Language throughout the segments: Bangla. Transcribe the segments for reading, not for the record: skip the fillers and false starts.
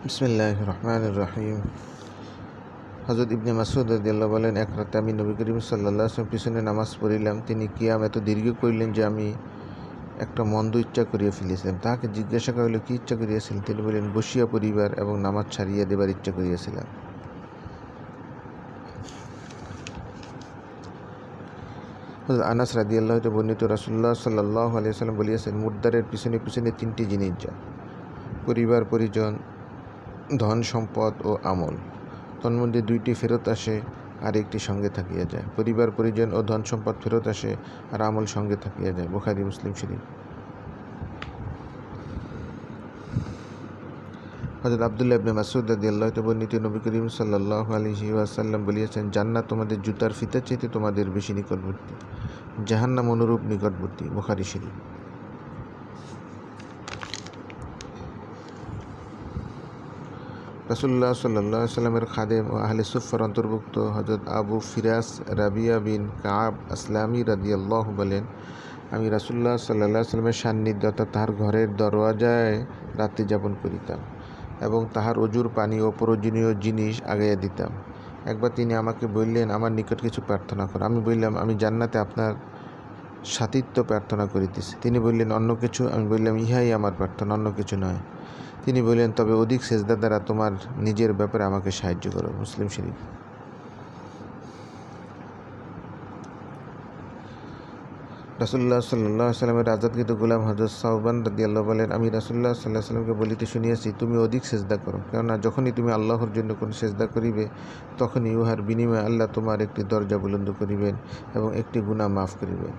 বিসমিল্লাহির রহমানির রহিম। হযরত ইবনে মাসউদ রাদিয়াল্লাহু বলেন, এক রাতে আমি নবী করিম সাল্লাল্লাহু আলাইহি ওয়াসাল্লাম পিছনে নামাজ পড়িলাম। তিনি কিয়াম এত দীর্ঘ করিলেন যে আমি একটা মন্দ ইচ্ছা করিয়া ফেলিয়াছিলাম। তাহাকে জিজ্ঞাসা করা হইল, কি ইচ্ছা করিয়াছিলেন? তিনি বললেন, বসিয়া পড়িবার এবং নামাজ ছাড়িয়া দেবার ইচ্ছা করিয়াছিলাম। হযরত আনাস রাদিয়াল্লাহু হতে বর্ণিত, রাসূলুল্লাহ সাল্লাল্লাহু আলাইহি ওয়াসাল্লাম বলিয়াছেন, মুর্দারের পিছনে পিছনে তিনটি জিনিস যায়: পরিবার পরিজন, ধন সম্পদ ও আমল। তন্মধ্যে দুইটি ফেরত আসে আর একটি সঙ্গে থাকিয়া যায়। পরিবার পরিজন ও ধন সম্পদ ফেরত আসে আর আমল সঙ্গে থাকিয়া যায়। বুখারী মুসলিম শরীফ। হযরত আব্দুল্লাহ ইবনে মাসউদ রাদিয়াল্লাহু তাআলা বর্ণিত, নবী করিম সাল্লাল্লাহু আলাইহি ওয়াসাল্লাম বলিয়াছেন, জান্নাত তোমাদের জুতার ফিতার চাইতে তোমাদের বেশি নিকটবর্তী, জাহান্নাম অনুরূপ নিকটবর্তী। বুখারী শরীফ। রাসূলুল্লাহ সাল্লাল্লাহু আলাইহি ওয়াসাল্লামের খাদেম ও আহলে সুফফার অন্তর্ভুক্ত হযরত আবু ফিরাস রাবিয়া বিন কাব আসলামী রাদিয়াল্লাহু বলেন, আমি রাসূলুল্লাহ সাল্লাল্লাহু আলাইহি ওয়াসাল্লামের সান্নিধ্য অর্থাৎ তাহার ঘরের দরওয়াজায় রাত্রি যাপন করিতাম এবং তাহার অজুর পানি ও প্রয়োজনীয় জিনিস আগাইয়া দিতাম। একবার তিনি আমাকে বললেন, আমার নিকট কিছু প্রার্থনা কর। আমি বললাম, আমি জান্নাতে আপনার সাথিত্ব প্রার্থনা করিতেছি। তিনি বললেন, অন্য কিছু? আমি বললাম, ইহাই আমার প্রার্থনা, অন্য কিছু নয়। তিনি বললেন, তবে অধিক সেজদা দ্বারা তোমার নিজের ব্যাপারে আমাকে সাহায্য করো। মুসলিম শরীফ। রাসূলুল্লাহ সাল্লাল্লাহু আলাইহি ওয়াসাল্লামের আজাদকৃত গোলাম হযরত সাওবান রাদিয়াল্লাহু বলেন, আমি রাসূলুল্লাহ সাল্লাল্লাহু আলাইহি ওয়াসাল্লামকে বলিতে শুনিয়াছি, তুমি অধিক সেজদা করো, কেননা যখনই তুমি আল্লাহর জন্য কোনো সেজদা করিবে, তখনই উহার বিনিময়ে আল্লাহ তোমার একটি দরজা বুলন্দ করিবেন এবং একটি গুনাহ মাফ করিবেন।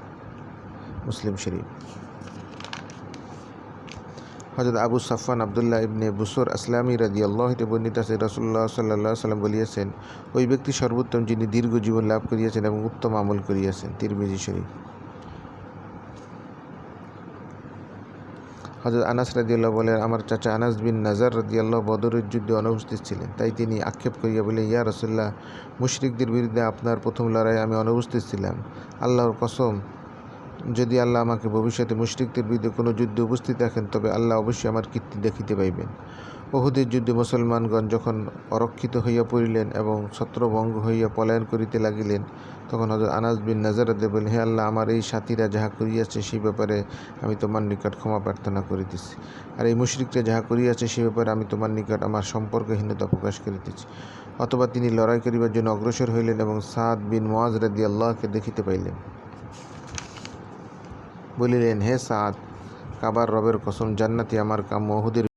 মুসলিম শরীফ। হযরত আবু সাফওয়ান আব্দুল্লাহ ইবনে বুসর আসলামী রাদিয়াল্লাহু হতে বর্ণিত আছে, রাসূলুল্লাহ সাল্লাল্লাহু আলাইহি ওয়াসাল্লাম বলিয়াছেন, ওই ব্যক্তি সর্বোত্তম যিনি দীর্ঘ জীবন লাভ করিয়াছেন এবং উত্তম আমল করিয়াছেন। তিরমিজি শরীফ। হযরত আনাস রাদিয়াল্লাহু বলেন, আমার চাচা আনাস বিন নাজার রাদিয়াল্লাহু বদরের যুদ্ধে অনুপস্থিত ছিলেন। তাই তিনি আক্ষেপ করিয়া বলেন, ইয়া রাসূলুল্লাহ, মুশরিকদের বিরুদ্ধে আপনার প্রথম লড়াইয়ে আমি অনুপস্থিত ছিলাম। আল্লাহর কসম, যদি আল্লাহ আমাকে ভবিষ্যতে মুশরিকদের বিরুদ্ধে কোনো যুদ্ধে উপস্থিত রাখেন, তবে আল্লাহ অবশ্যই আমার কীর্তি দেখিতে পাইবেন। উহুদের যুদ্ধে মুসলমানগণ যখন অরক্ষিত হইয়া পড়িলেন এবং ছত্রভঙ্গ হইয়া পলায়ন করিতে লাগিলেন, তখন হযরত আনাস বিন নাজার রাদিয়াল্লাহু বলেন, হে আল্লাহ, আমার এই সাথীরা যাহা করিয়াছে সেই ব্যাপারে আমি তোমার নিকট ক্ষমা প্রার্থনা করিতেছি, আর এই মুশরিকরা যাহা করিয়াছে সেই ব্যাপারে আমি তোমার নিকট আমার সম্পর্কহীনতা প্রকাশ করিতেছি। অথবা তিনি লড়াই করিবার জন্য অগ্রসর হইলেন এবং সাদ বিন মুআজ রাদিয়াল্লাহুকে দেখিতে পাইলেন। বলিলেন, হে সাদ, কাবার রবের কসম, জান্নাতি আমার কাম্য, উহুদের